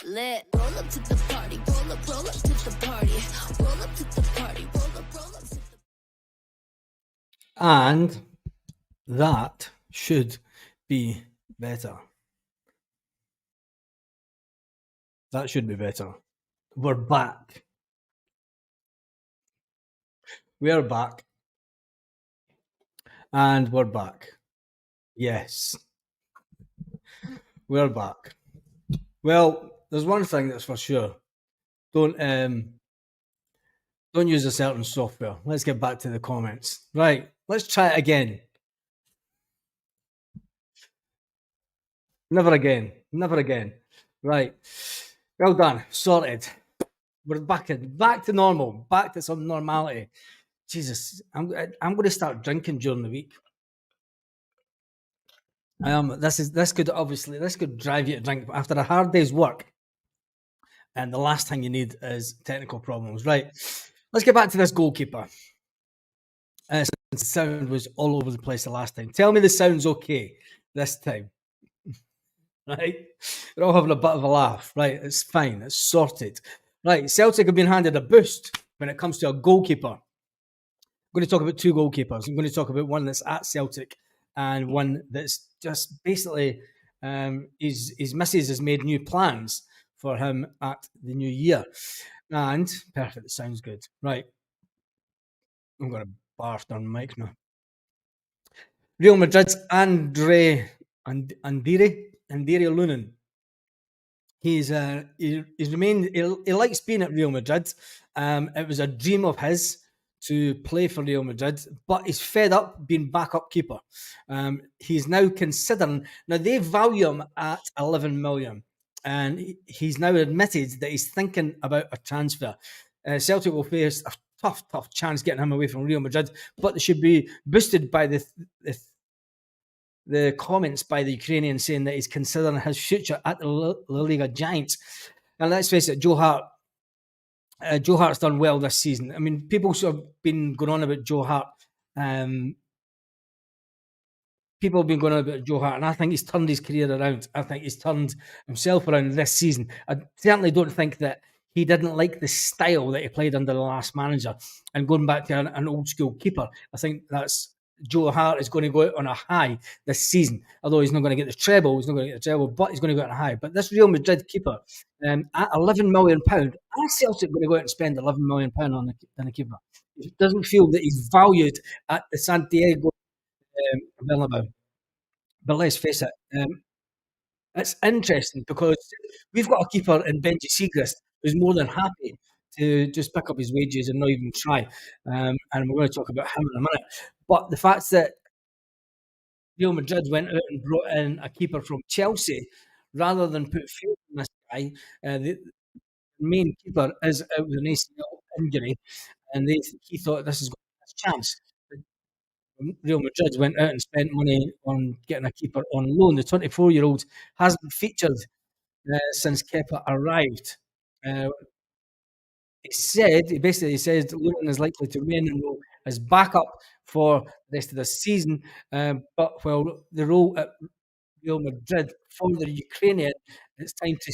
Lit. Roll up to the party. Roll up to the party. Roll up to the party. Roll up to the And that should be better. That should be better. We're back. We are back. And we're back. Yes. We're back. Well, there's one thing that's for sure. Don't use a certain software. Let's get back to the comments. Right. Let's try it again. Never again. Never again. Right. Well done. Sorted. We're back to normal. Back to some normality. Jesus, I'm going to start drinking during the week. This could drive you to drink after a hard day's work. And the last thing you need is technical problems. Right. Let's get back to this goalkeeper. Since the sound was all over the place the last time. Tell me the sound's okay this time. Right? We're all having a bit of a laugh. Right? It's fine. It's sorted. Right. Celtic have been handed a boost when it comes to a goalkeeper. I'm going to talk about two goalkeepers. I'm going to talk about one that's at Celtic and one that's just basically his missus has made new plans for him at the new year. And perfect. It sounds good. Right. I'm going to barf on mic now. Real Madrid's Andire Lunin. He's remained. He likes being at Real Madrid. It was a dream of his to play for Real Madrid, but he's fed up being backup keeper. He's now considering. Now they value him at 11 million, and he's now admitted that he's thinking about a transfer. Celtic will face a tough chance getting him away from Real Madrid, but they should be boosted by the comments by the Ukrainian saying that he's considering his future at the La Liga Giants. And let's face it, Joe Hart's done well this season. I mean, people sort of been going on about Joe Hart. People have been going on about Joe Hart, and I think he's turned his career around. I think he's turned himself around this season. I certainly don't think that he didn't like the style that he played under the last manager. And going back to an old school keeper, I think that's Joe Hart is going to go out on a high this season. Although he's not going to get the treble, but he's going to go out on a high. But this Real Madrid keeper, at £11 million, are Celtic going to go out and spend £11 million on a keeper? It doesn't feel that he's valued at the Santiago Bernabeu. But let's face it, it's interesting because we've got a keeper in Benji Siegrist who's more than happy to just pick up his wages and not even try. And we're going to talk about him in a minute. But the fact that Real Madrid went out and brought in a keeper from Chelsea rather than put faith in this guy, the main keeper is out with an ACL injury, and he thought this is going to be his chance. Real Madrid went out and spent money on getting a keeper on loan. The 24-year-old hasn't featured since Kepa arrived. He said Lunin is likely to remain in role as backup for the rest of the season. But while the role at Real Madrid for the Ukrainian, it's time to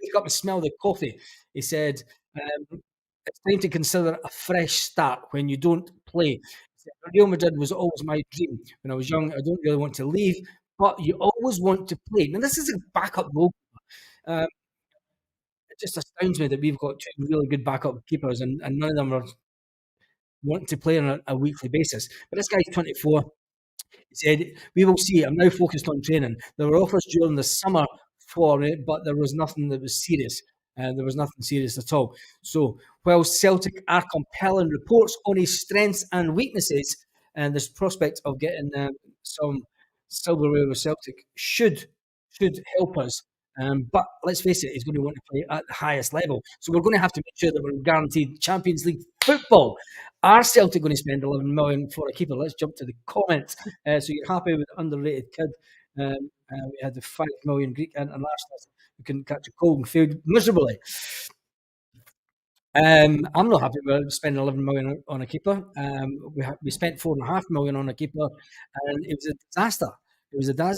wake up and smell the coffee. He said, it's time to consider a fresh start when you don't play. Real Madrid was always my dream. When I was young, I don't really want to leave, but you always want to play. Now, this is a backup goalkeeper. It just astounds me that we've got two really good backup keepers and none of them are wanting to play on a weekly basis. But this guy's 24. He said, we will see. I'm now focused on training. There were offers during the summer for it, but there was nothing that was serious. There was nothing serious at all. So while Celtic are compelling reports on his strengths and weaknesses, and there's prospect of getting some silverware with Celtic should help us. But let's face it, he's going to want to play at the highest level. So we're going to have to make sure that we're guaranteed Champions League football. Are Celtic going to spend 11 million for a keeper? Let's jump to the comments. So you're happy with the underrated kid. We had the 5 million Greek internationals who couldn't catch a cold and failed miserably. I'm not happy with spending 11 million on a keeper. We spent 4.5 million on a keeper, and it was a disaster.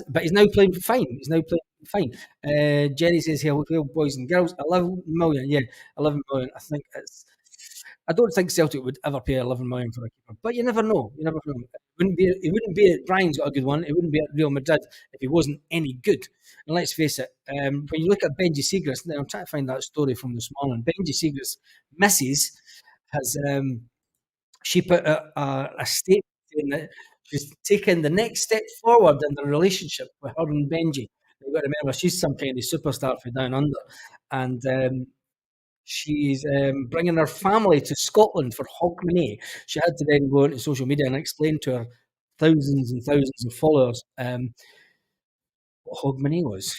But he's now playing fine. He's now playing fine. Jenny says here, well, boys and girls, 11 million. Yeah, 11 million. I think it's. I don't think Celtic would ever pay 11 million for a keeper, but you never know. You never know. It wouldn't be. Brian's got a good one. It wouldn't be at Real Madrid if he wasn't any good. And let's face it, when you look at Benji Segrist, now I'm trying to find that story from this morning. Benji Segrist, Mrs. has she put a statement saying that she's taken the next step forward in the relationship with her and Benji. You've got to remember, she's some kind of superstar for Down Under, and she's bringing her family to Scotland for Hogmanay. She had to then go into social media and explain to her thousands and thousands of followers what Hogmanay was.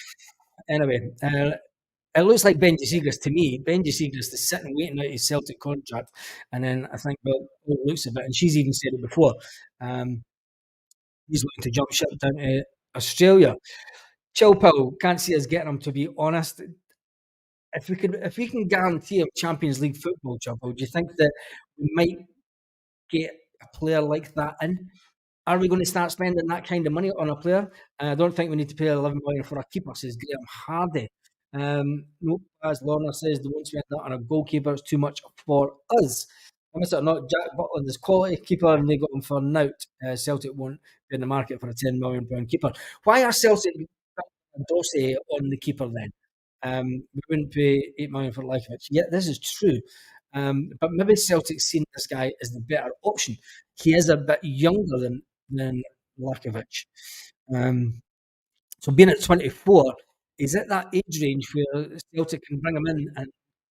Anyway, it looks like Benji Segrist to me. Benji Segrist is sitting waiting out his Celtic contract, and then I think, well, it looks of it, and she's even said it before. Um, he's looking to jump ship down to Australia. Chilpil can't see us getting him. To be honest, if we can guarantee him Champions League football, Chilpil, do you think that we might get a player like that in? Are we going to start spending that kind of money on a player? I don't think we need to pay 11 million for a keeper, says Graham Hardy. Nope, as Lorna says, they won't spend that on a goalkeeper. It's too much for us. Honest or not, Jack Butland is quality keeper, and they got him for nout. Celtic won't be in the market for a £10 million keeper. Why are Celtic and Dorsey on the keeper then? We wouldn't pay 8 million for Likovic. Yeah, this is true. But maybe Celtic's seen this guy as the better option. He is a bit younger than Likovic. So being at 24, he's at that age range where Celtic can bring him in and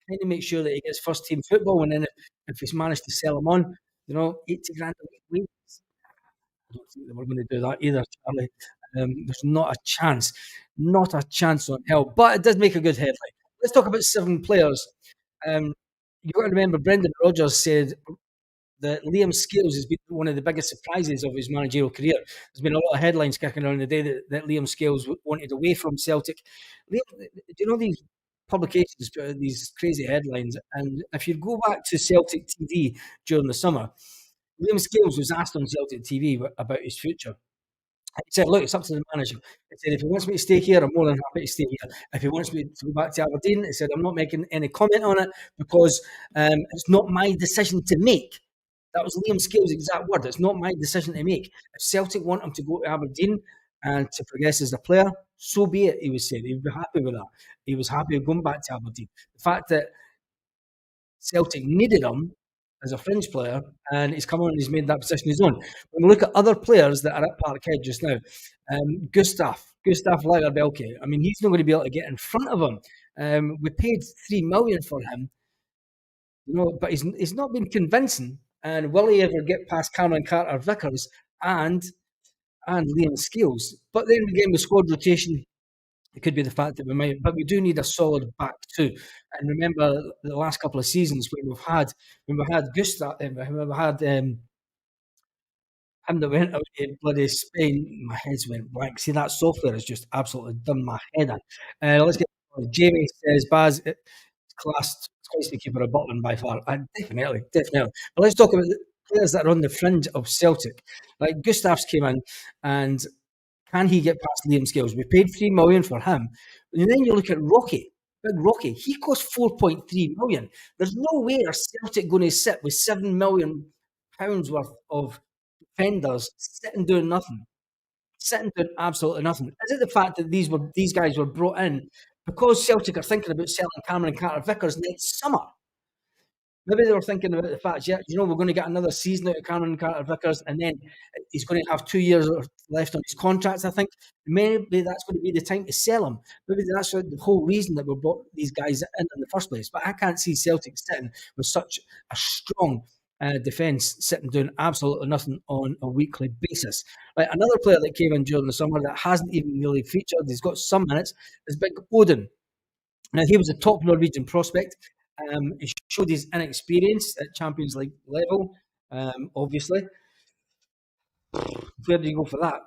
kind of make sure that he gets first team football. And then if he's managed to sell him on, 80 grand a week. I don't think that we're going to do that either, Charlie. There's not a chance on hell. But it does make a good headline. Let's talk about 7 players. You've got to remember, Brendan Rodgers said that Liam Scales has been one of the biggest surprises of his managerial career. There's been a lot of headlines kicking around the day that Liam Scales wanted away from Celtic. Do you know these publications put these crazy headlines? And if you go back to Celtic TV during the summer, Liam Scales was asked on Celtic TV about his future. He said, look, it's up to the manager. He said, if he wants me to stay here, I'm more than happy to stay here. If he wants me to go back to Aberdeen, he said, I'm not making any comment on it because it's not my decision to make. That was Liam Scales' exact word. It's not my decision to make. If Celtic want him to go to Aberdeen and to progress as a player, so be it, he was saying. He'd be happy with that. He was happy with going back to Aberdeen. The fact that Celtic needed him as a fringe player, and he's come on and he's made that position his own. When we look at other players that are at Parkhead just now, Gustav Lagerbielke, I mean, he's not going to be able to get in front of him. We paid $3 million for him, but he's not been convincing. And will he ever get past Cameron Carter-Vickers and Liam Scales? But then again, with squad rotation, it could be the fact that but we do need a solid back two. And remember the last couple of seasons when we've had Gustav, when we've had him that went out in bloody Spain, my head's went blank. See, that software has just absolutely done my head in. Let's get Jamie says, Baz, it's classed twice to keeper a Butland by far. Definitely. But let's talk about the players that are on the fringe of Celtic. Like Gustav's came in, and can he get past Liam Scales? We paid $3 million for him. And then you look at Rocky, big Rocky. He cost £4.3 million. There's no way are Celtic going to sit with £7 million worth of defenders sitting doing nothing, sitting doing absolutely nothing. Is it the fact that these guys were brought in because Celtic are thinking about selling Cameron Carter-Vickers next summer? Maybe they were thinking about the fact, we're going to get another season out of Cameron Carter-Vickers, and then he's going to have 2 years left on his contract, I think. Maybe that's going to be the time to sell him. Maybe that's the whole reason that we brought these guys in the first place. But I can't see Celtic sitting with such a strong defence, sitting doing absolutely nothing on a weekly basis. Like another player that came in during the summer that hasn't even really featured, he's got some minutes, is Big Odin. Now, he was a top Norwegian prospect. He showed his inexperience at Champions League level, obviously. Where do you go for that?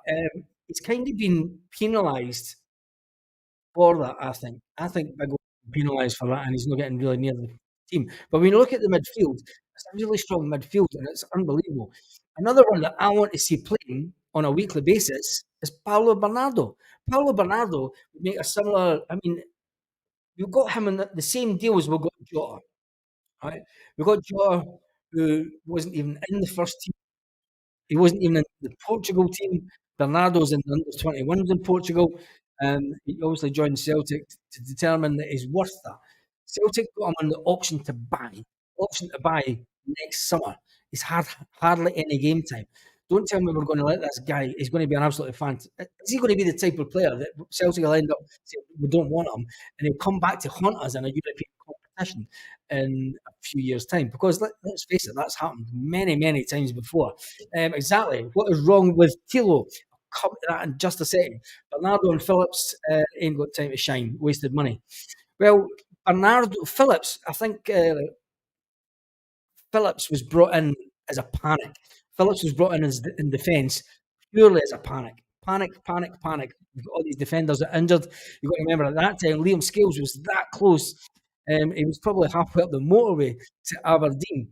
He's kind of been penalised for that, I think. I think Big penalised for that, and he's not getting really near the team. But when you look at the midfield, it's a really strong midfield, and it's unbelievable. Another one that I want to see playing on a weekly basis is Paulo Bernardo. Paulo Bernardo would make a similar. I mean, we've got him in the same deal as we've got Jota, right? We've got Jota, who wasn't even in the first team. He wasn't even in the Portugal team. Bernardo's in the under 21s in Portugal. He obviously joined Celtic to determine that he's worth that. Celtic got him on the option to buy next summer. He's hardly any game time. Don't tell me we're going to let this guy. He's going to be an absolutely fantastic. Is he going to be the type of player that Celtic will end up saying we don't want him, and he'll come back to haunt us in a European competition in a few years' time? Because let's face it, that's happened many, many times before. Exactly. What is wrong with Tilo? I'll come to that in just a second. Bernardo and Phillips ain't got time to shine. Wasted money. Well, Bernardo Phillips, I think Phillips was brought in as a panic. Phillips was brought in as in defence purely as a panic. Panic, panic, panic. You've got all these defenders that are injured. You've got to remember at that time, Liam Scales was that close. He was probably halfway up the motorway to Aberdeen.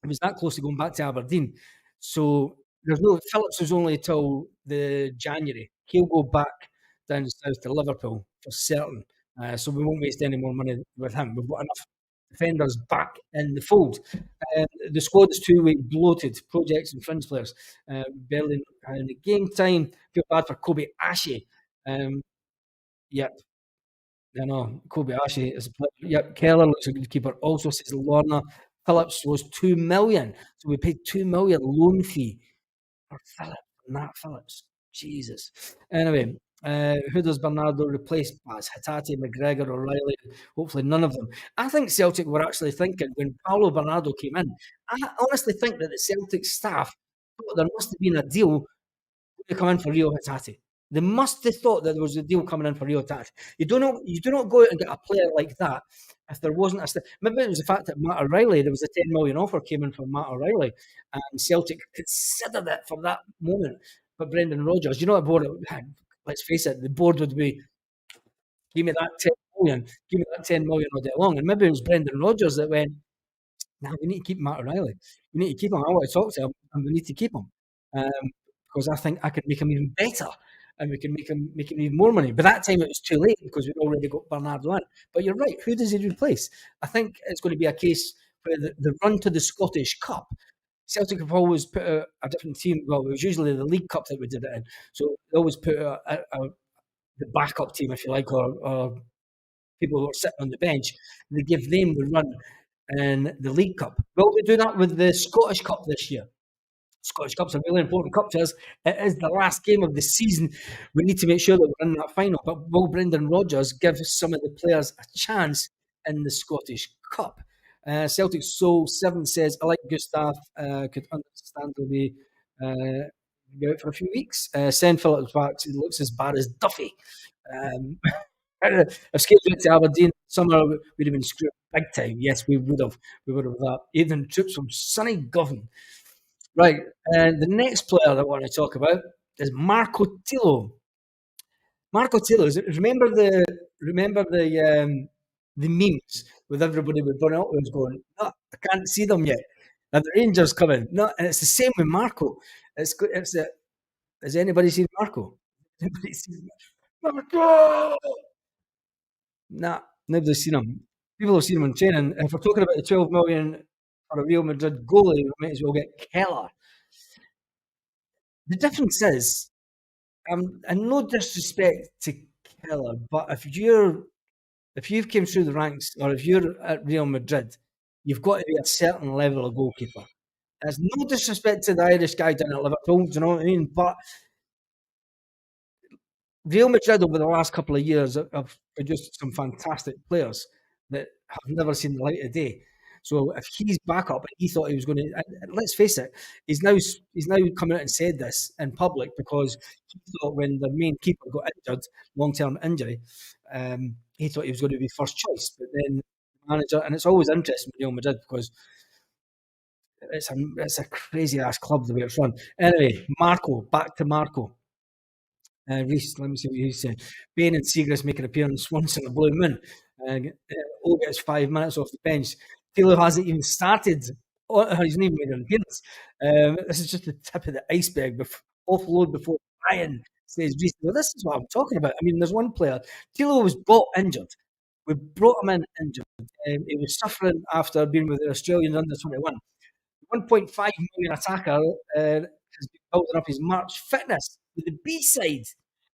He was that close to going back to Aberdeen. So there's no Phillips was only till the January. He'll go back down south to Liverpool for certain. So we won't waste any more money with him. We've got enough defenders back in the fold. The squad is two-way bloated. Projects and fringe players. Barely in the game time. Feel bad for Kobe Ashe. Yep. I know. Kobe Ashe is a player. Yep. Keller looks a good keeper. Also says Lorna. Phillips was 2 million. So we paid 2 million loan fee for Phillips, Nat Phillips. Jesus. Anyway, who does Bernardo replace as Hatate, McGregor, O'Reilly? Hopefully none of them. I think Celtic were actually thinking when Paulo Bernardo came in, I honestly think that the Celtic staff thought there must have been a deal to come in for Rio Hatate. They must have thought that there was a deal coming in for Rio Hatate. You do not go out and get a player like that if there wasn't maybe it was the fact that Matt O'Reilly, there was a 10 million offer came in from Matt O'Reilly, and Celtic considered it for that moment. But Brendan Rodgers, you know what board? Let's face it, the board would be, give me that 10 million, give me that 10 million all day long. And maybe it was Brendan Rodgers that went, now we need to keep Matt O'Reilly. We need to keep him. I want to talk to him, and we need to keep him because I think I could make him even better, and we can make him even more money. By that time, it was too late because we'd already got Bernardo in. But you're right. Who does he replace? I think it's going to be a case where the run to the Scottish Cup. Celtic have always put out a different team. Well, it was usually the League Cup that we did it in. So they always put out the backup team, if you like, or people who are sitting on the bench. They give them the run in the League Cup. Will we do that with the Scottish Cup this year? Scottish Cup's a really important cup to us. It is the last game of the season. We need to make sure that we're in that final. But will Brendan Rodgers give some of the players a chance in the Scottish Cup? Celtic Soul 7 says, I like Gustav, could understandably be out for a few weeks. Send Phillips back. He looks as bad as Duffy. If Scales went to Aberdeen summer, we'd have been screwed big time. Yes, we would have. We would have that. Even troops from sunny Govan. Right, and the next player that I want to talk about is Marco Tillo. Marco Tillo, remember the memes with everybody with Bonnet was going, no, I can't see them yet. Are the Rangers coming? No, and it's the same with Marco. Has anybody seen Marco? Anybody seen Marco? Nah, nobody's seen him. People have seen him in training. If we're talking about the 12 million for a Real Madrid goalie, we might as well get Keller. The difference is, and no disrespect to Keller, but if you've came through the ranks or if you're at Real Madrid, you've got to be a certain level of goalkeeper. There's no disrespect to the Irish guy down at Liverpool, do you know what I mean? But Real Madrid over the last couple of years have produced some fantastic players that have never seen the light of day. So if he's back up, he thought he was going to. And let's face it, he's now coming out and said this in public because he thought when the main keeper got injured, long-term injury, he thought he was going to be first choice. But then the manager, and it's always interesting with Real Madrid because it's a crazy ass club the way it's run. Anyway, back to Marco. Reese, let me see what he said. Bain and Seagrass make an appearance once in a blue moon. All gets 5 minutes off the bench. Taylor hasn't even started. He's not even made an appearance. This is just the tip of the iceberg. Offload before Brian says recently, well, this is what I'm talking about. I mean, there's one player, Tilo was bought injured. We brought him in injured. He was suffering after being with the Australian under 21. 1.5 million attacker has been building up his March fitness with the B side,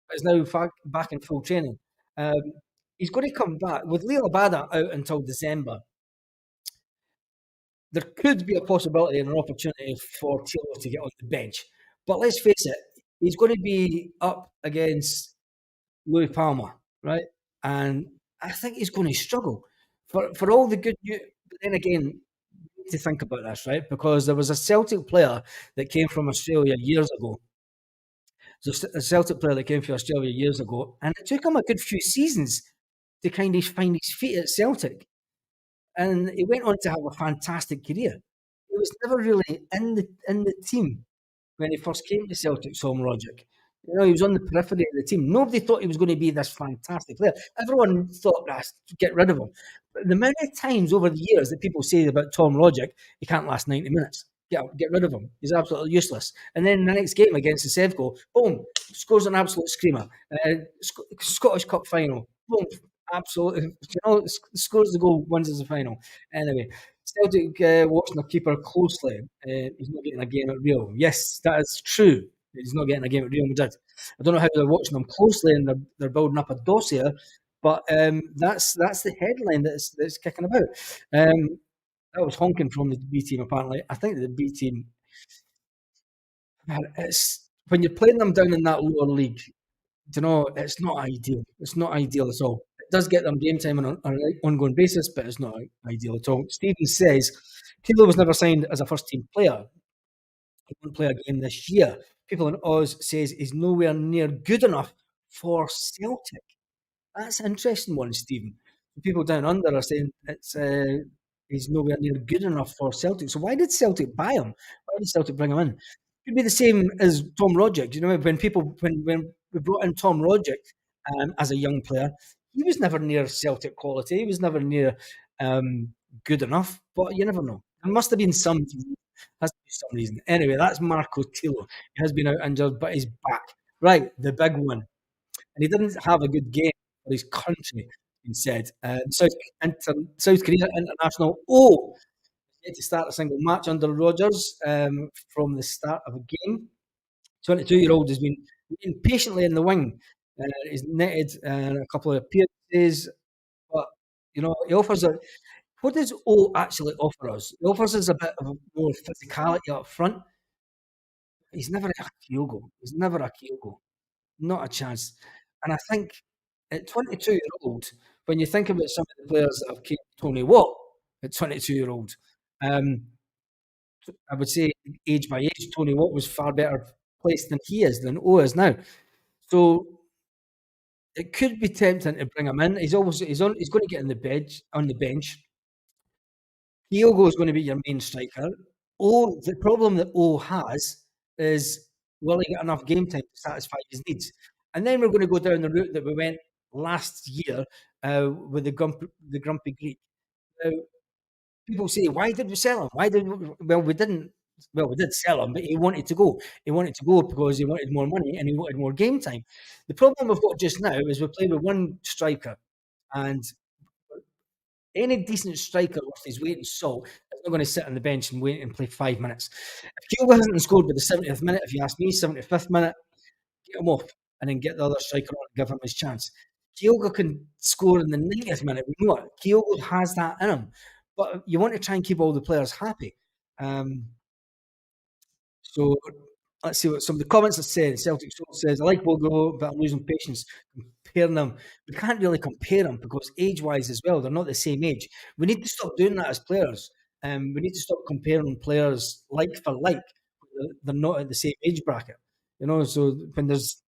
but is now back in full training. Um, he's going to come back with Leo Labada out until December. There could be a possibility and an opportunity for Taylor to get on the bench. But let's face it, he's going to be up against Louis Palmer, right? And I think he's going to struggle for all the good news. But then again, you need to think about this, right? Because there was a Celtic player that came from Australia years ago. There's a Celtic player that came from Australia years ago, and it took him a good few seasons to kind of find his feet at Celtic. And he went on to have a fantastic career. He was never really in the team when he first came to Celtic, Tom Rogic. You know, he was on the periphery of the team. Nobody thought he was going to be this fantastic player. Everyone thought, get rid of him. But the many times over the years that people say about Tom Rogic, he can't last 90 minutes. Get rid of him. He's absolutely useless. And then the next game against the Sevco, boom, scores an absolute screamer. Scottish Cup final, boom, absolutely. You know, scores the goal, wins as a final. Anyway, Celtic watching their keeper closely. He's not getting a game at Real. Yes, that is true. He's not getting a game at Real Madrid. I don't know how they're watching them closely and they're building up a dossier, but that's the headline that's kicking about. That was honking from the B team. Apparently, I think the B team. Man, it's when you're playing them down in that lower league. You know, it's not ideal. It's not ideal at all. It does get them game time on an ongoing basis, but it's not ideal at all. Stephen says Kilo was never signed as a first team player. He won't play a game this year. People in Oz says he's nowhere near good enough for Celtic. That's an interesting one, Stephen. People down under are saying he's nowhere near good enough for Celtic. So why did Celtic buy him? Why did Celtic bring him in? Could be the same as Tom Rogic. You know, when we brought in Tom Rogic as a young player, he was never near Celtic quality. He was never near good enough. But you never know. There must have been some reason. Anyway, that's Marco Tilo. He has been out injured, but he's back. Right, the big one. And he didn't have a good game for his country, he said. South Korea international, yet to start a single match under Rodgers from the start of a game. 22-year-old has been waiting patiently in the wing. He's netted a couple of appearances, but you know he offers a. What does O actually offer us? He offers us a bit of more physicality up front. He's never a Kyogo. He's never a Kyogo. Not a chance. And I think at 22-year-old, when you think about some of the players that have came Tony Watt at 22-year-old, I would say age by age, Tony Watt was far better placed than O is now. So it could be tempting to bring him in. He's going to get on the bench. Diogo is going to be your main striker. The problem that O has is will he get enough game time to satisfy his needs? And then we're going to go down the route that we went last year with the grumpy Greek. Now, people say, why did we sell him? We didn't. Well, we did sell him, but he wanted to go. He wanted to go because he wanted more money and he wanted more game time. The problem we've got just now is we play with one striker, and any decent striker worth his weight in salt is not going to sit on the bench and wait and play 5 minutes. If Kyogo hasn't scored by the 70th minute, if you ask me, 75th minute, get him off and then get the other striker on and give him his chance. Kyogo can score in the 90th minute. We know it. Kyogo has that in him. But you want to try and keep all the players happy. So let's see what some of the comments are saying. Celtic says, I like Bogo, but I'm losing patience comparing them. We can't really compare them because age-wise as well, they're not the same age. We need to stop doing that as players. We need to stop comparing players like for like. They're not at the same age bracket. You know, so when there's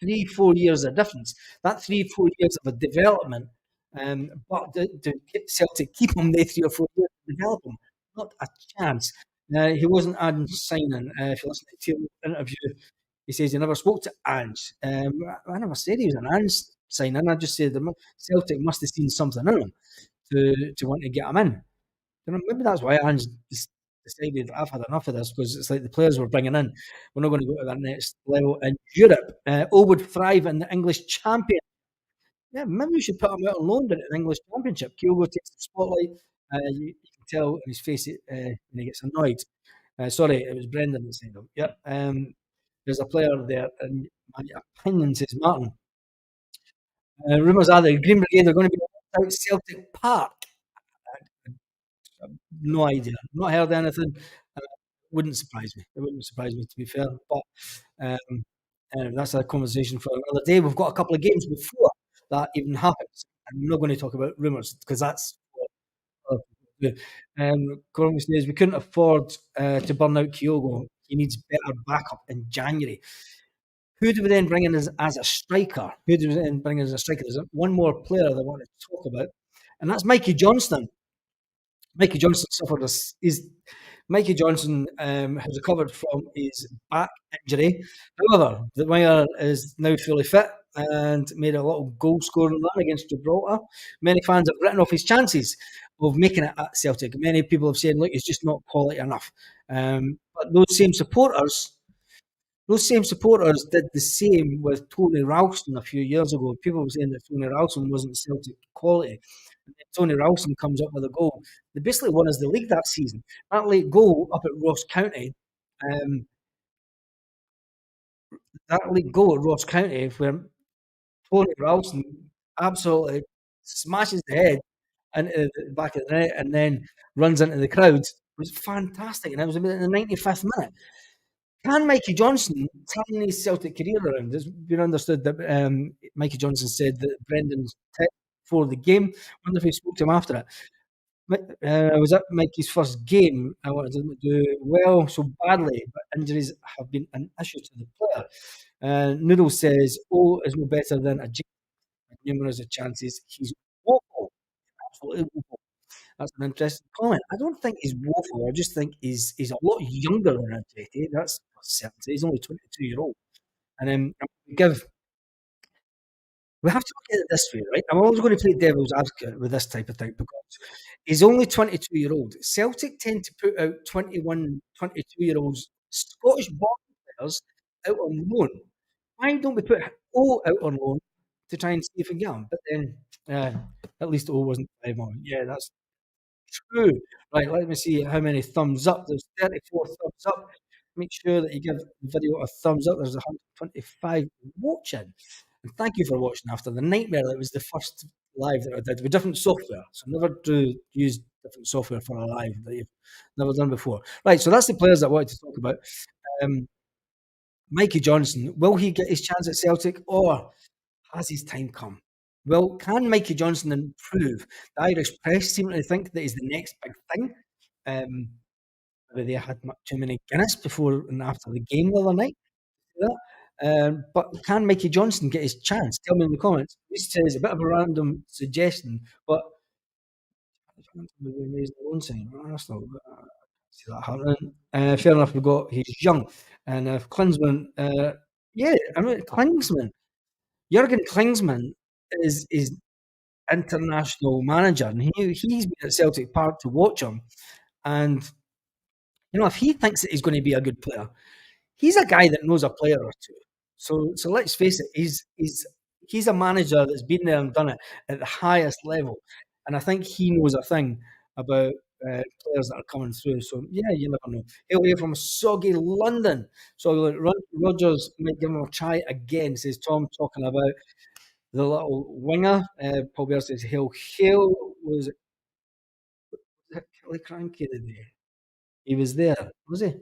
3-4 years of difference, that 3-4 years of a development, but to Celtic keep them there 3 or 4 years to develop them, not a chance. He wasn't Ange signing. If you listen to the interview, he says he never spoke to Ange. I never said he was an Ange signing. I just said the Celtic must have seen something in him to want to get him in. You know, maybe that's why Ange decided, I've had enough of this because it's like the players we're bringing in, we're not going to go to that next level in Europe. All would thrive in the English champion. Yeah, maybe we should put him out on loan in the English Championship. Kyogo takes the spotlight. You can tell in his face when he gets annoyed. Sorry, it was Brendan that said him. Yeah, there's a player there, and my opinion says Martin. Rumours are the Green Brigade are going to be out Celtic Park. No idea. Not heard anything. Uh, wouldn't surprise me. It wouldn't surprise me, to be fair. But um, that's a conversation for another day. We've got a couple of games before that even happens. I'm not going to talk about rumours because that's what other people do. Cormac says we couldn't afford to burn out Kyogo. He needs better backup in January. Who do we then bring in as a striker? Who do we then bring in as a striker? There's one more player that I want to talk about, and that's Mikey Johnston. Mikey Johnson suffered a is Mikey Johnson has recovered from his back injury. However, the winger is now fully fit and made a little goal scoring run against Gibraltar. Many fans have written off his chances of making it at Celtic. Many people have said, look, he's just not quality enough. But those same supporters did the same with Tony Ralston a few years ago. People were saying that Tony Ralston wasn't Celtic quality. And then Tony Ralston comes up with a goal. They basically won us the league that season. That late goal up at Ross County, um, that late goal at Ross County, where Tony Ralston absolutely smashes the head into the back of the net and then runs into the crowd, was fantastic. And it was about in the 95th minute. Can Mikey Johnson turn his Celtic career around? It's been understood that Mikey Johnson said that Brendan's tip for the game. I wonder if he spoke to him after it. Was that Mikey's first game? I wanted to do well so badly, but injuries have been an issue to the player. Noodle says, "Oh, is no better than a J with numerous of chances. He's woeful, absolutely woeful." That's an interesting comment. I don't think he's woeful. I just think he's a lot younger than Ajeti. That's for certain. He's only 22-year old. And give we have to look at it this way, right? I'm always going to play devil's advocate with this type of thing because he's only 22-year-old. Celtic tend to put out 21, 22-year-olds, Scottish born players out on loan. Why don't we put O out on loan to try and see if we can get him? But then at least O wasn't 5 on. Yeah, that's true. Right, let me see how many thumbs up. There's 34 thumbs up. Make sure that you give the video a thumbs up. There's 125 watching. And thank you for watching after the nightmare that was the first live that I did with different software. So never do use different software for a live that you've never done before. Right, so that's the players that I wanted to talk about. Mikey Johnson, will he get his chance at Celtic or has his time come? Well, can Mikey Johnson improve? The Irish press seem to think that he's the next big thing. Maybe they had too many Guinness before and after the game the other night. But can Mikey Johnson get his chance? Tell me in the comments. This says a bit of a random suggestion, but that's not see that happening. Fair enough. He's young, and if Klinsmann, yeah, I mean Klinsmann, Jurgen Klinsmann is international manager, and he's been at Celtic Park to watch him, and if he thinks that he's going to be a good player, he's a guy that knows a player or two. So let's face it, he's a manager that's been there and done it at the highest level, and I think he knows a thing about players that are coming through. So yeah, you never know. He'll hear from soggy London. So Rogers might give him a try again. Says Tom, talking about the little winger. Paul Bear says Hill was Kelly Cranky today. He was there, was he?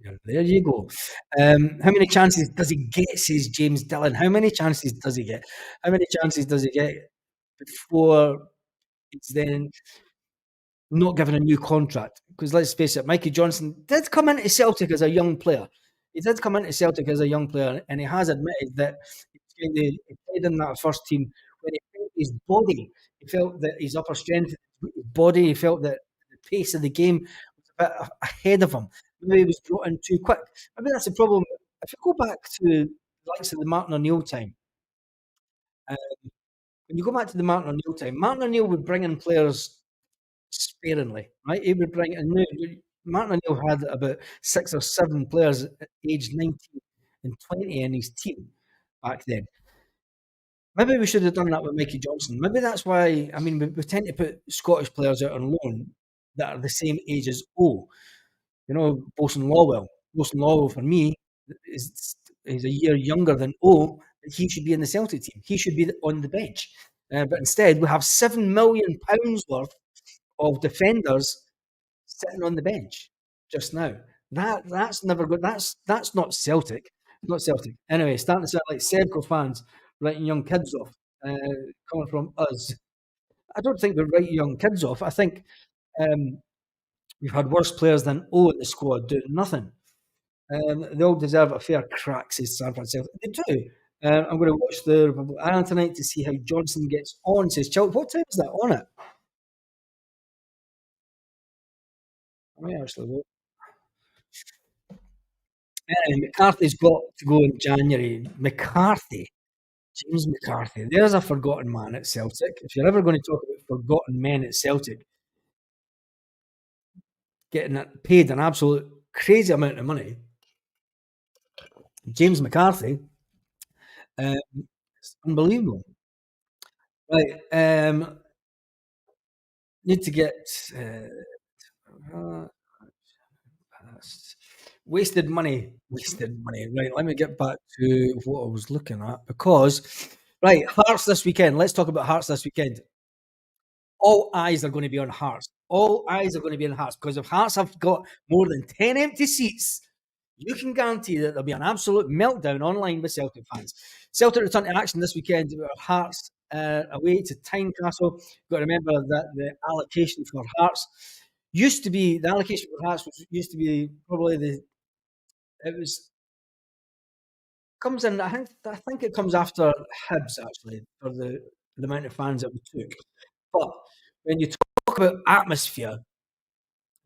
Yeah, there you go. How many chances does he get, says James Dillon? How many chances does he get? How many chances does he get before it's then not given a new contract? Because let's face it, Mikey Johnson did come into Celtic as a young player. He did come into Celtic as a young player, and he has admitted that he played in that first team when he felt his body, he felt that his upper strength, his body, he felt that the pace of the game was a bit ahead of him. Maybe he was brought in too quick. Maybe that's the problem. If you go back to the likes of the Martin O'Neill time, uh, when you go back to the Martin O'Neill time, Martin O'Neill would bring in players sparingly, right? He would bring in Martin O'Neill had about 6 or 7 players at age 19 and 20 in his team back then. Maybe we should have done that with Mikey Johnson. Maybe that's why. I mean, we tend to put Scottish players out on loan that are the same age as O. You know, Bosun Lawwell. Bosun Lawwell for me is a year younger than O. But he should be in the Celtic team. He should be on the bench. But instead, we have £7 million worth of defenders sitting on the bench just now. That's never good. That's not Celtic. Not Celtic. Anyway, starting to sound like Sevco fans writing young kids off, uh, coming from us. I don't think we write young kids off. I think um, we've had worse players than O in the squad doing nothing. They all deserve a fair crack, says San Francisco. They do. I'm going to watch the Republic of Ireland tonight to see how Johnson gets on, says Chelsea. What time is that on it? I might actually look. McCarthy's got to go in January. McCarthy, James McCarthy. There's a forgotten man at Celtic. If you're ever going to talk about forgotten men at Celtic, getting paid an absolute crazy amount of money, James McCarthy, it's unbelievable. Right, need to get uh, wasted money. Wasted money. Right, let me get back to what I was looking at because, right, Hearts this weekend. Let's talk about Hearts this weekend. All eyes are going to be on Hearts. All eyes are going to be on Hearts because if Hearts have got more than 10 empty seats, you can guarantee that there'll be an absolute meltdown online with Celtic fans. Celtic return to action this weekend with Hearts away to Tynecastle. Got to remember that the allocation for Hearts used to be the allocation for Hearts used to be probably it was comes in. I think it comes after Hibs actually for the amount of fans that we took. But when you talk about atmosphere,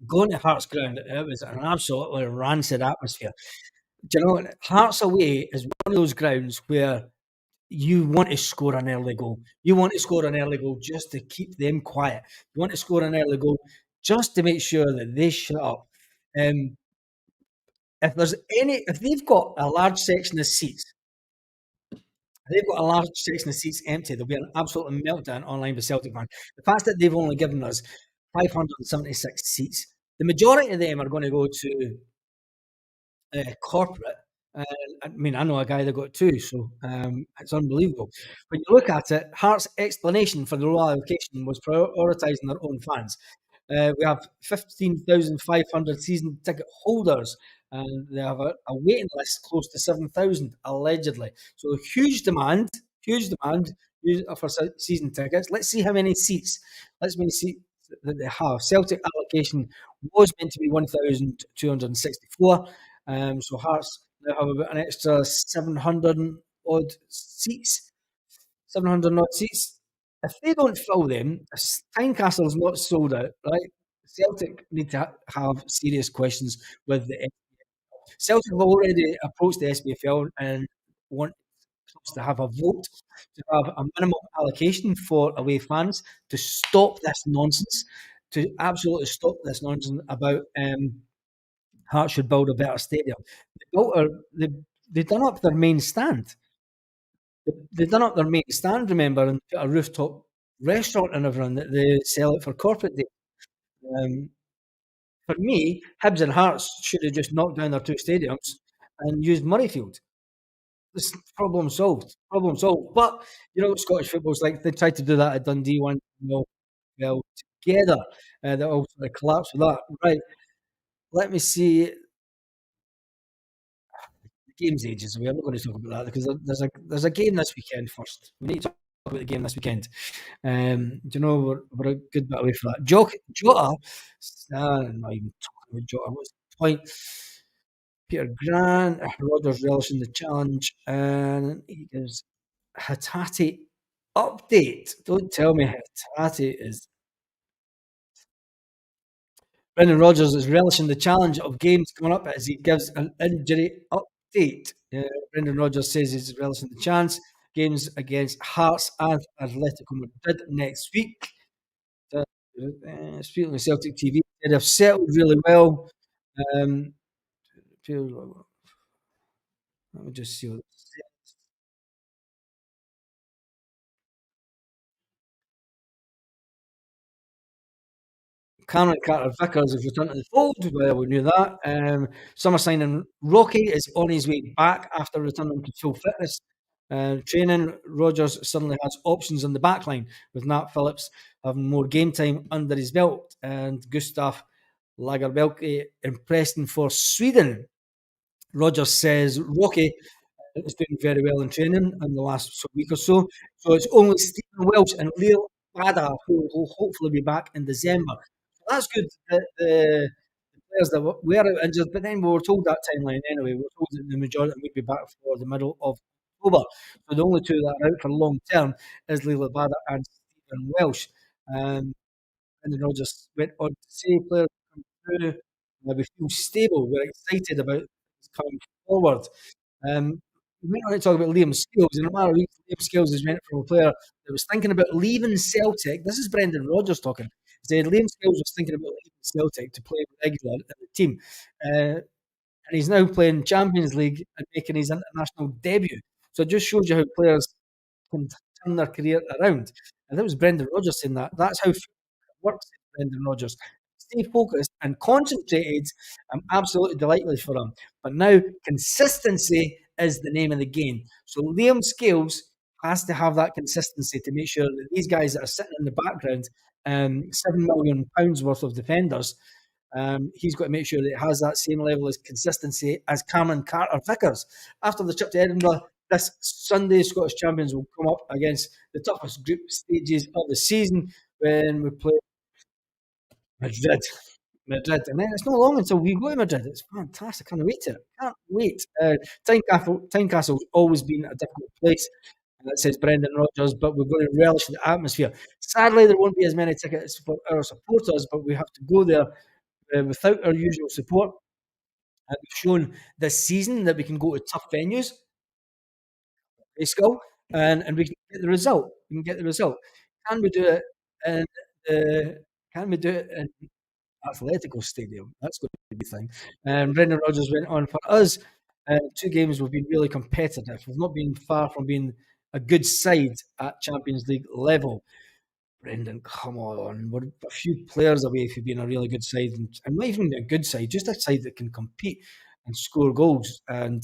going to Hearts ground, it was an absolutely rancid atmosphere. Do you know, Hearts away is one of those grounds where you want to score an early goal. You want to score an early goal just to keep them quiet. You want to score an early goal just to make sure that they shut up. Um, if they've got a large section of seats, they've got a large section of seats empty, there'll be an absolute meltdown online with Celtic fans. The fact that they've only given us 576 seats, the majority of them are going to go to corporate. I mean, I know a guy that got two, so it's unbelievable. When you look at it, Hearts' explanation for the low allocation was prioritising their own fans. We have 15,500 season ticket holders, and they have a waiting list close to 7,000 allegedly. So huge demand for season tickets. Let's see how many seats. Let's see how many seats that they have. Celtic allocation was meant to be 1,264. So Hearts now have about an extra 700 odd seats. 700 odd seats. If they don't fill them, if Tynecastle's not sold out, right? Celtic need to have serious questions with the Celtic have already approached the SPFL and want to have a vote to have a minimum allocation for away fans to stop this nonsense, to absolutely stop this nonsense about Hearts should build a better stadium. They've done up their main stand. They've done up their main stand, remember, and put a rooftop restaurant and everything that they sell it for corporate day. Um, for me, Hibs and Hearts should have just knocked down their two stadiums and used Murrayfield. This problem solved. Problem solved. But you know, Scottish football's like they tried to do that at Dundee one, well together. They all sort of collapsed with that. Right. Let me see. The game's ages away. I'm not going to talk about that because there's a game this weekend first. We need to talk about the game this weekend. Do you know we're a good bit away from that. Jota, not even talking about Jota. What's the point? Peter Grant, Rodgers relishing the challenge, and he gives Hatate update. Don't tell me Hatate is. Brendan Rodgers is relishing the challenge of games coming up as he gives an injury update. Brendan Rodgers says he's relishing the chance. Games against Hearts and Atletico Madrid next week. Speaking of Celtic TV, they've settled really well. Um, let me just see what it says. Cameron Carter-Vickers has returned to the fold. Well, we knew that. Summer signing Rocky is on his way back after returning to full fitness. Training, Rogers suddenly has options on the back line, with Nat Phillips having more game time under his belt, and Gustav Lagerbielke impressed him for Sweden. Rogers says Rocky is doing very well in training in the last week or so. So it's only Stephen Welsh and Leo Bada who will hopefully be back in December. That's good that the players that were out injured, but then we were told that timeline anyway. We were told that the majority would be back for the middle of October. So the only two that are out for long term is Leo Bada and Stephen Welsh. And then Rogers went on to say players come through, we feel stable. We're excited about coming forward. We went on to talk about Liam Scales, and no matter what Liam Scales has went from a player that was thinking about leaving Celtic. This is Brendan Rodgers talking. He said Liam Scales was thinking about leaving Celtic to play regular in the team, and he's now playing Champions League and making his international debut. So it just shows you how players can turn their career around. And that was Brendan Rodgers saying that. That's how works, Brendan Rodgers. Stay focused and concentrated. I'm absolutely delighted for him. But now consistency is the name of the game. So Liam Scales has to have that consistency to make sure that these guys that are sitting in the background, £7 million worth of defenders, he's got to make sure that it has that same level of consistency as Cameron Carter-Vickers. After the trip to Edinburgh, this Sunday, Scottish champions will come up against the toughest group stages of the season when we play Madrid. Madrid. And then it's not long until we go to Madrid. It's fantastic. Can't wait to it. Can't wait. Tynecastle's always been a difficult place. And that says Brendan Rodgers, but we're going to relish the atmosphere. Sadly, there won't be as many tickets for our supporters, but we have to go there without our usual support. And we've shown this season that we can go to tough venues, Grayskull, and we can get the result. We can get the result. Can we do it in the? Can we do it in Atletico Stadium? That's going to be the thing. And Brendan Rodgers went on for us. Two games we've been really competitive. We've not been far from being a good side at Champions League level. Brendan, come on. We're a few players away from being a really good side, and not even a good side, just a side that can compete and score goals, and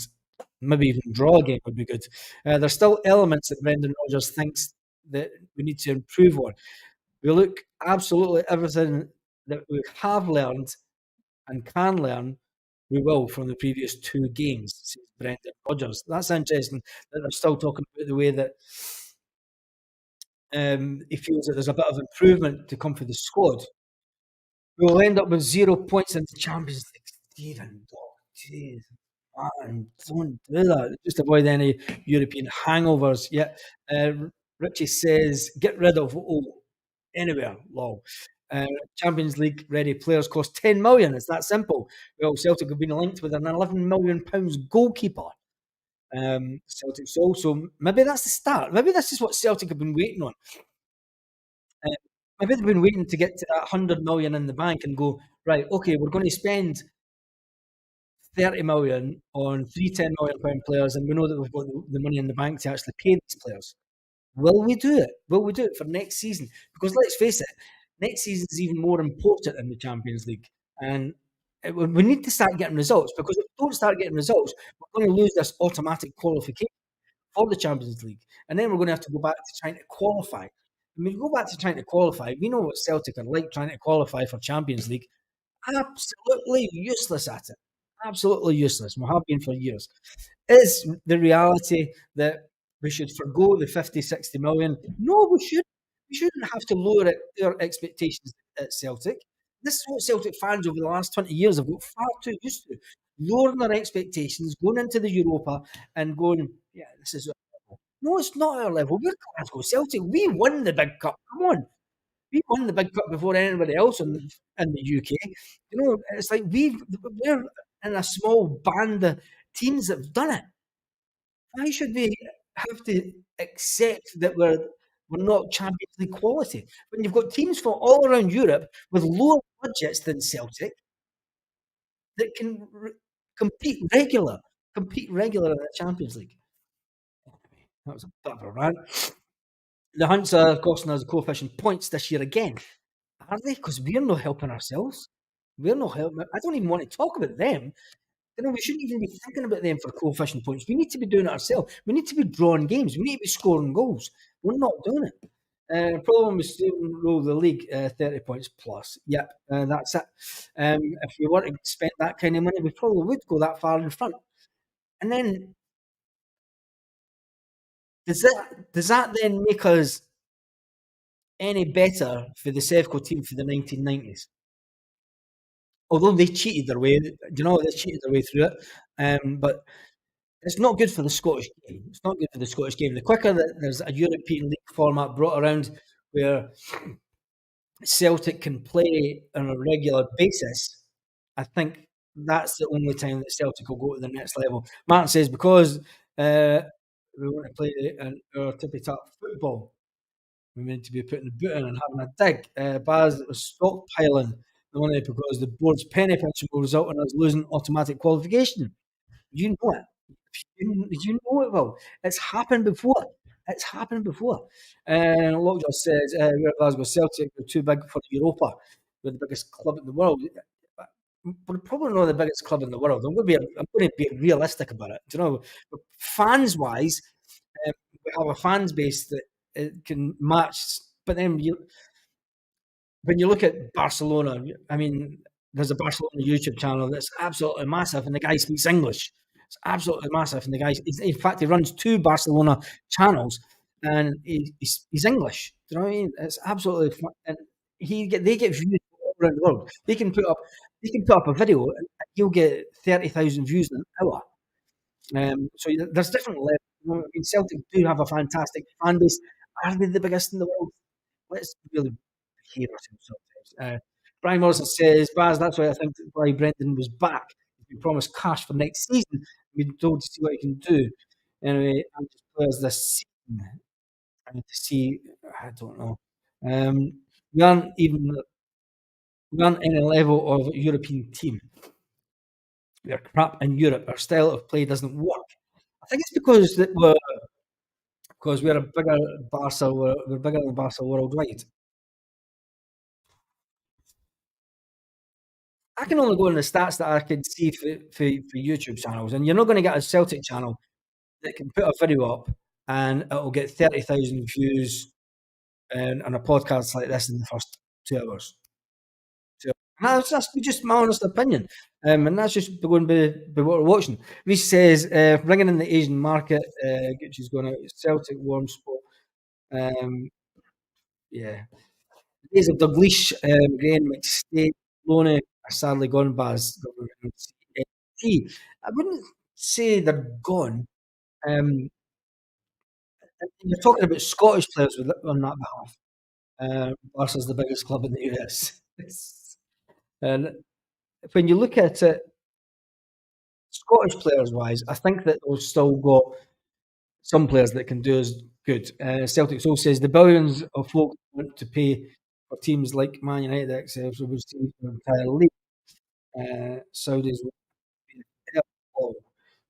maybe even draw a game would be good. There's still elements that Brendan Rodgers thinks that we need to improve on. We look absolutely everything that we have learned and can learn, we will from the previous two games, says Brendan Rodgers. That's interesting that they're still talking about the way that he feels that there's a bit of improvement to come for the squad. We'll end up with 0 points in the Champions League. Stephen, oh, jeez, man, don't do that. Just avoid any European hangovers. Yeah, Richie says, get rid of anywhere. Lol. Champions League ready players cost 10 million. It's that simple. Well, Celtic have been linked with an 11 million pounds goalkeeper. Celtic sold. So maybe that's the start. Maybe this is what Celtic have been waiting on. Maybe they've been waiting to get to that 100 million in the bank and go, right, okay, we're going to spend 30 million on three £10 million players, and we know that we've got the money in the bank to actually pay these players. Will we do it? Will we do it for next season? Because let's face it, next season is even more important in the Champions League. And we need to start getting results, because if we don't start getting results, we're going to lose this automatic qualification for the Champions League. And then we're going to have to go back to trying to qualify. I mean, go back to trying to qualify. We know what Celtic are like trying to qualify for Champions League. Absolutely useless at it. Absolutely useless. We have been for years. Is the reality that we should forgo the 50, 60 million? No, we should. We shouldn't have to lower our expectations at Celtic. This is what Celtic fans over the last 20 years have got far too used to. Lowering their expectations, going into the Europa and going, yeah, this is our level. No, it's not our level. We're Glasgow Celtic. We won the big cup. Come on. We won the big cup before anybody else in the UK. You know, it's like we're in a small band of teams that have done it. Why should we have to accept that We're not Champions League quality. When you've got teams from all around Europe with lower budgets than Celtic that can compete regular in the Champions League. That was a bit of a rant. The Hunts are costing us coefficient points this year again. Are they? Because we're not helping ourselves. We're not helping. I don't even want to talk about them. You know, we shouldn't even be thinking about them for coefficient points. We need to be doing it ourselves. We need to be drawing games. We need to be scoring goals. We're not doing it. Problem is steamroll the league 30 points plus. Yep, that's it. If we were to spend that kind of money, we probably would go that far in front. And then does that then make us any better for the Sevco team for the 1990s? Although they cheated their way, they cheated their way through it. But it's not good for the Scottish game. It's not good for the Scottish game. The quicker that there's a European League format brought around where Celtic can play on a regular basis, I think that's the only time that Celtic will go to the next level. Martin says because we want to play our tippy-tap football, we need to be putting the boot in and having a dig. Baz was stockpiling the money because the board's penny pinching will result in us losing automatic qualification. You know it. You know it will. It's happened before. It's happened before. And Lockjaw says, we're Glasgow Celtic, we're too big for Europa. We're the biggest club in the world. We're probably not the biggest club in the world. I'm going to be realistic about it. Do you know, fans wise, we have a fans base that it can match. But then when you look at Barcelona, I mean, there's a Barcelona YouTube channel that's absolutely massive, and the guy speaks English. It's absolutely massive, and the guy, in fact, he runs two Barcelona channels, and he's English. Do you know what I mean? It's absolutely, and they get views all around the world. They can put up a video, and he'll get 30,000 views in an hour. So there's different levels. You know, I mean, Celtic do have a fantastic fan base. Are they the biggest in the world? Let's really hear ourselves sometimes. Brian Morrison says, Baz, that's why I think why Brendan was back. We promised cash for next season. We told to see what he can do. Anyway, I'm just players this season. I need to see, I don't know. We aren't any level of European team. We are crap in Europe. Our style of play doesn't work. I think it's because we're a bigger Barca. We're bigger than Barca worldwide. I can only go on the stats that I can see for YouTube channels, and you're not going to get a Celtic channel that can put a video up and it'll get 30,000 views on a podcast like this in the first 2 hours. So, and that's just my honest opinion, and that's just going to be what we're watching. Reece says, bringing in the Asian market, Gucci's going out. Celtic warm spot. Yeah. The days of Dalglish, Graham, McStay, Loney are sadly gone. Baz. I wouldn't say they're gone. Um, and you're talking about Scottish players on that behalf. Barca's the biggest club in the US. And when you look at it, Scottish players wise, I think that they've still got some players that can do as good. Celtic Soul says the billions of folk want to pay for teams like Man United, etc. Which teams for the entire league. Saudis will be all.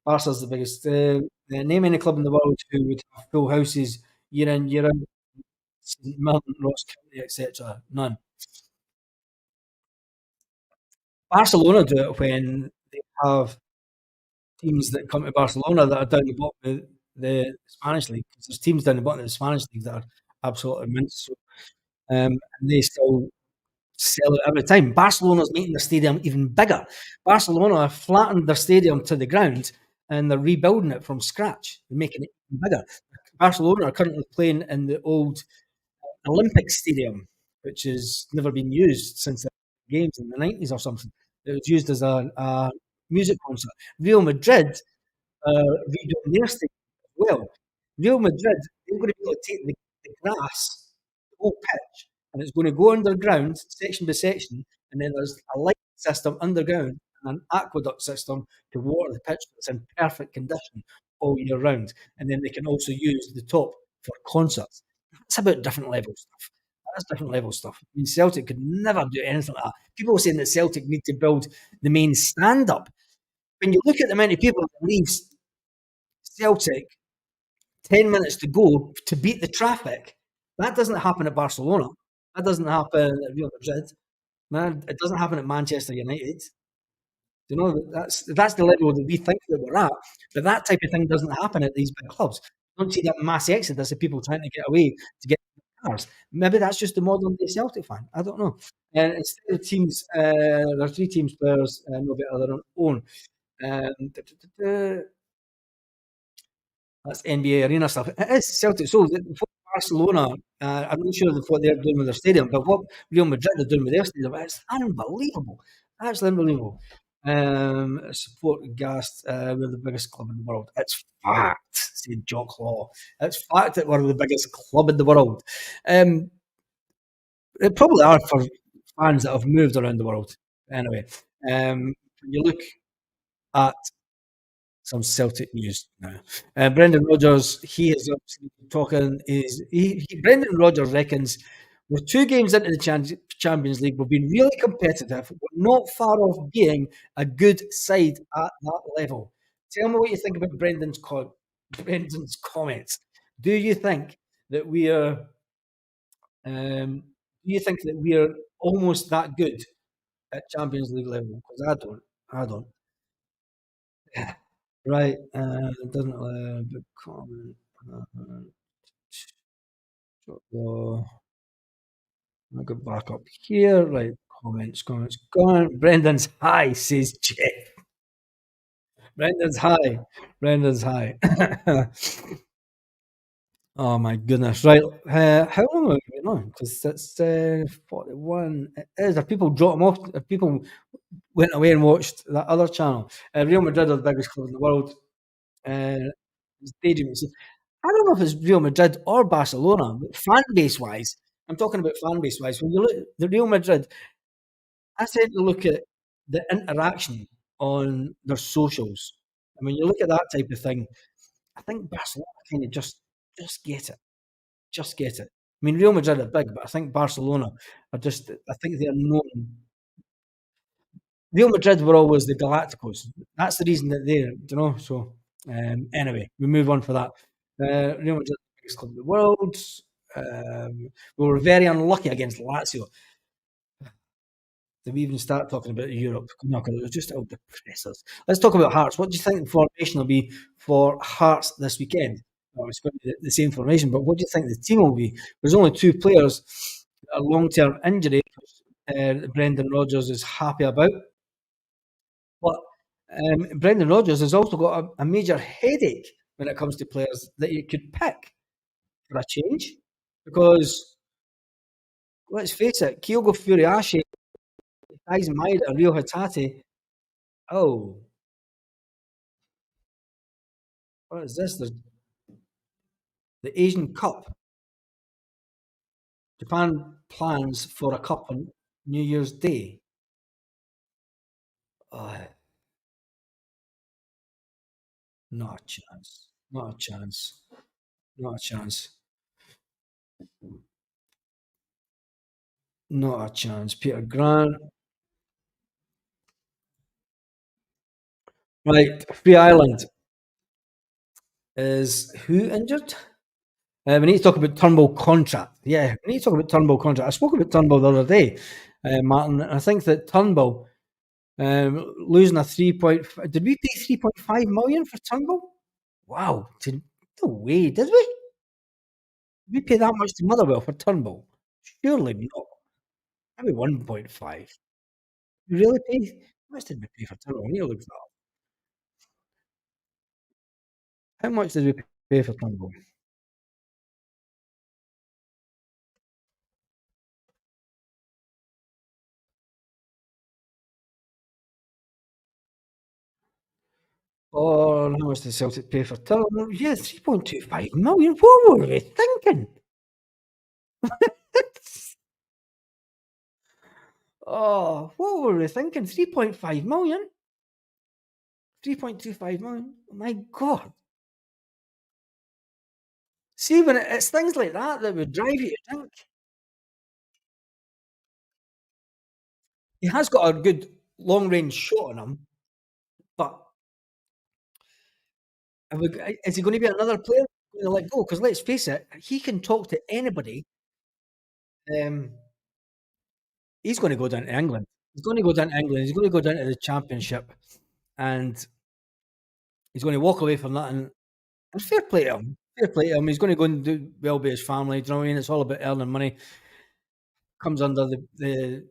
Barca's the biggest. Name any club in the world who would have full houses year in, year out. St Mirren, Ross County, etc. None. Barcelona do it when they have teams that come to Barcelona that are down the bottom of the Spanish league. 'Cause there's teams down the bottom of the Spanish league that are absolutely immense. So, and they still sell it every time. Barcelona's making their stadium even bigger. Barcelona have flattened their stadium to the ground and they're rebuilding it from scratch. They're making it even bigger. Barcelona are currently playing in the old Olympic Stadium, which has never been used since the games in the 90s or something. It was used as a music concert. Real Madrid redoing their stadium as well. Real Madrid, they're going to be able to take the grass, the whole pitch, and it's going to go underground, section by section, and then there's a light system underground and an aqueduct system to water the pitch that's in perfect condition all year round. And then they can also use the top for concerts. That's about different level stuff. That's different level stuff. I mean, Celtic could never do anything like that. People are saying that Celtic need to build the main stand up. When you look at the amount of people that leave Celtic 10 minutes to go to beat the traffic, that doesn't happen at Barcelona. That doesn't happen at Real Madrid. Man, it doesn't happen at Manchester United. You know, that's the level that we think that we're at. But that type of thing doesn't happen at these big clubs. You don't see that mass exodus of people trying to get away to get cars. Maybe that's just the modern day Celtic fan. I don't know. And instead of teams, there are three teams players no better than their own. Da, da, da, da. That's NBA arena stuff. It is Celtic. So for Barcelona, I'm not sure what they're doing with their stadium, but what Real Madrid are doing with their stadium, it's unbelievable. Absolutely unbelievable. Support Gas, we're the biggest club in the world. It's fact, said Jock Law. It's fact that we're the biggest club in the world. Um, they probably are for fans that have moved around the world. Anyway, when you look at some Celtic news now. Brendan Rodgers, he is obviously talking. Brendan Rodgers reckons we're 2 games into the Champions League. We've been really competitive. We're not far off being a good side at that level. Tell me what you think about Brendan's comments. Do you think that we are? Do you think that we are almost that good at Champions League level? Because I don't. I don't. Right, it doesn't big comment. Uh, so, I'll go back up here. Right, comments gone. Brendan's high, says Jeff. Brendan's high. Brendan's high. Oh my goodness. Right, how long have we been on? Because it's 41. It is. If people drop them off, if people went away and watched that other channel, Real Madrid are the biggest club in the world. Uh, stadium. I don't know if it's Real Madrid or Barcelona, but fan base wise, I'm talking about fan base wise. When you look at the Real Madrid, I tend to look at the interaction on their socials. And when you look at that type of thing, I think Barcelona kind of just get it. Just get it. I mean, Real Madrid are big, but I think Barcelona are just I think they're known. Real Madrid were always the Galacticos. That's the reason that they're, you know. So anyway, we move on for that. Real Madrid, the biggest club in the world. We were very unlucky against Lazio. Did we even start talking about Europe? No, because it was just out depressors. Let's talk about Hearts. What do you think the formation will be for Hearts this weekend? Well, it's going to be the same formation, but what do you think the team will be? There's only 2 players that are long-term injury. Brendan Rodgers is happy about. But Brendan Rodgers has also got a major headache when it comes to players that you could pick for a change. Because let's face it, Kyogo Furiashi, Aiz Maida, Rio Hatate. Oh, what is this? There's the Asian Cup. Japan plans for a cup on New Year's Day. Oh, not a chance. Not a chance. Not a chance. Not a chance. Peter Grant. Right. Free Island. Is who injured? We need to talk about Turnbull contract. Yeah, we need to talk about Turnbull contract. I spoke about Turnbull the other day, Martin. I think that Turnbull losing a 3. Did we pay 3.5 million for Turnbull? Wow, no way, did we? Did we pay that much to Motherwell for Turnbull? Surely not. Maybe 1.5. We really pay? How much did we pay for Turnbull? I need to look that up. How much did we pay for Turnbull? Oh, how much did Celtic pay for Turnbull? Yeah, 3.25 million. What were we thinking? Oh, what were we thinking? 3.5 million? 3.25 million? Oh my God. See, when it's things like that that would drive you to think. He has got a good long range shot on him, but is he gonna be another player gonna let go? Because let's face it, he can talk to anybody. Um, he's gonna go down to England. He's gonna go down to England. He's gonna go down to the Championship, and he's gonna walk away from that. And fair play to him. Fair play to him. He's gonna go and do well by his family. Do you know what I mean? It's all about earning money. Comes under the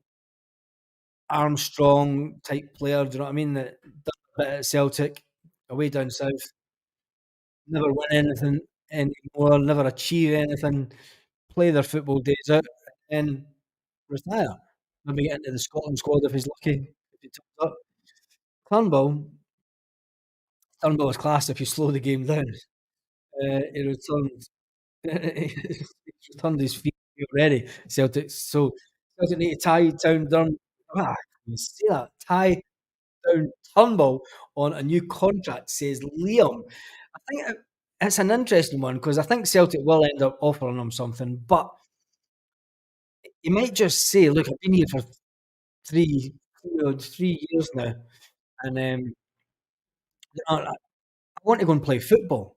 Armstrong type player. Do you know what I mean? That done a bit at Celtic, away down south, never win anything anymore, never achieve anything, play their football days out, and retire. Maybe get into the Scotland squad if he's lucky. If he turns up. Turnbull, Turnbull is class if you slow the game down. He returned. He's returned his feet already. Celtic. So Celtic need to tie down Durham. Ah, you see that? Tie down Turnbull on a new contract, says Liam. I think it's an interesting one because I think Celtic will end up offering him something, but he might just say, "Look, I've been here for three, 3 years now, and I want to go and play football.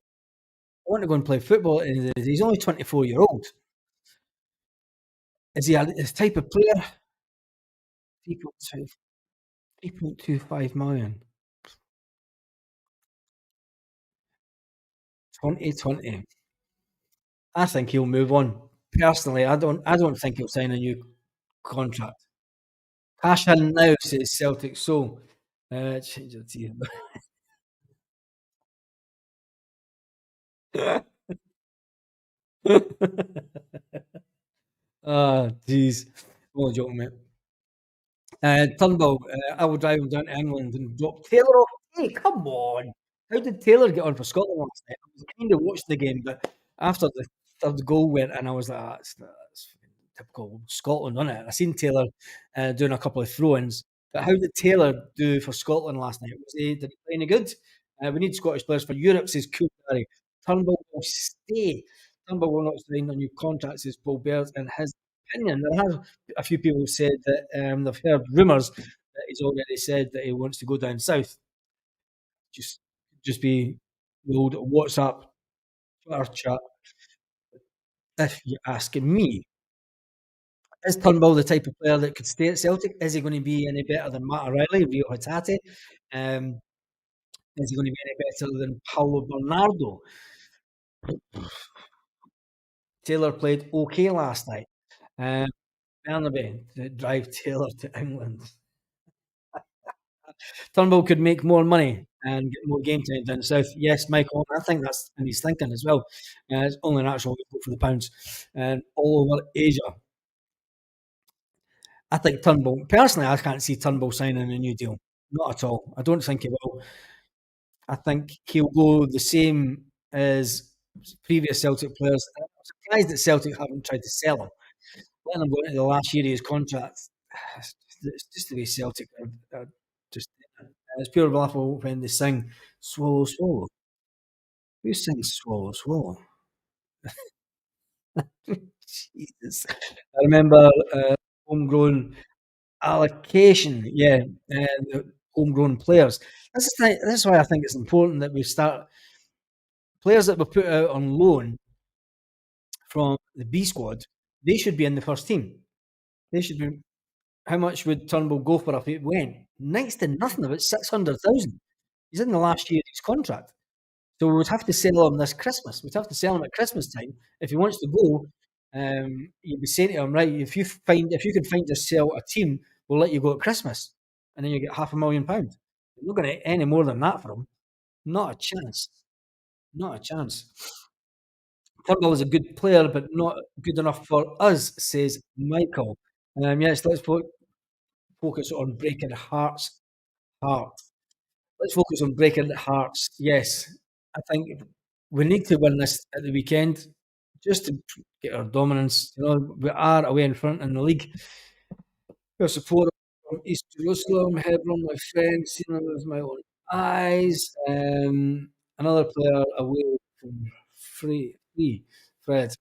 I want to go and play football." And he's only 24-year-old. Is he a type of player? 3.2, 3.25 million. 2020. I think he'll move on. Personally, I don't think he'll sign a new contract. Cash in now, says Celtic. So, change it to you. Oh, jeez. Only joking, mate. Turnbull, I will drive him down to England and drop Taylor off. Hey, come on. How did Taylor get on for Scotland last night? I was kind of watching the game, but after the third goal went in, I was like, that's typical Scotland, isn't it? I seen Taylor doing a couple of throw-ins, but how did Taylor do for Scotland last night? Did he play any good? We need Scottish players for Europe, says Cool Gary. Turnbull will stay. Turnbull will not sign a new contract, says Paul Baird, in his opinion. There has a few people said that they've heard rumours that he's already said that he wants to go down south. Just, just be the old WhatsApp Twitter chat. If you're asking me, is Turnbull the type of player that could stay at Celtic? Is he going to be any better than Matt O'Reilly, Rio Hatate? Um, is he going to be any better than Paulo Bernardo? Taylor played okay last night. Um, Bernabei to drive Taylor to England. Turnbull could make more money and get more game time down south. Yes, Michael, I think that's in his thinking as well. It's only natural to go for the pounds and all over Asia. I think Turnbull, personally, I can't see Turnbull signing a new deal. Not at all. I don't think he will. I think he'll go the same as previous Celtic players. I'm surprised that Celtic haven't tried to sell him. Letting him go into the last year of his contract, it's just the way Celtic are just. It's pure laughable when they sing "Swallow, Swallow." Who sings "Swallow, Swallow"? Jesus. I remember homegrown allocation. Yeah, the homegrown players. This is why I think it's important that we start players that were put out on loan from the B squad. They should be in the first team. They should be. How much would Turnbull go for if it went? Next to nothing, about 600,000. He's in the last year of his contract. So we would have to sell him this Christmas. We'd have to sell him at Christmas time. If he wants to go, you'd be saying to him, right, if you can find yourself a team, we'll let you go at Christmas. And then you get £500,000. You're not going to get any more than that for him. Not a chance. Not a chance. Turnbull is a good player, but not good enough for us, says Michael. Yes, let's focus on breaking hearts. Let's focus on breaking hearts. Yes, I think we need to win this at the weekend just to get our dominance. You know, we are away in front in the league. Your support from East Jerusalem, Hebron, my friend, seen him with my own eyes. Another player away from free. agree, Fred.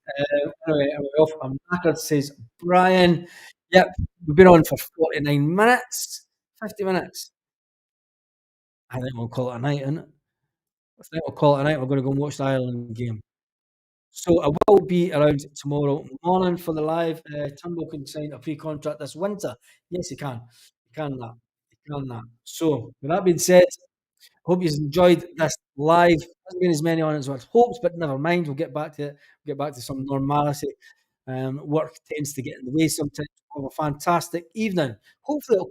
Anyway, I'm off. I'm knackered, says Brian. Yep, we've been on for 49 minutes, 50 minutes. I think we'll call it a night, innit? I think we'll call it a night. We're going to go and watch the Ireland game. So I will be around tomorrow morning for the live. Turnbull can sign a pre-contract this winter. Yes, he can. He can that. He can that. So with that being said, hope you've enjoyed this live. Hasn't been as many on as I hoped, but never mind. We'll get back to it. We'll get back to some normality. Work tends to get in the way sometimes. Have a fantastic evening. Hopefully, it'll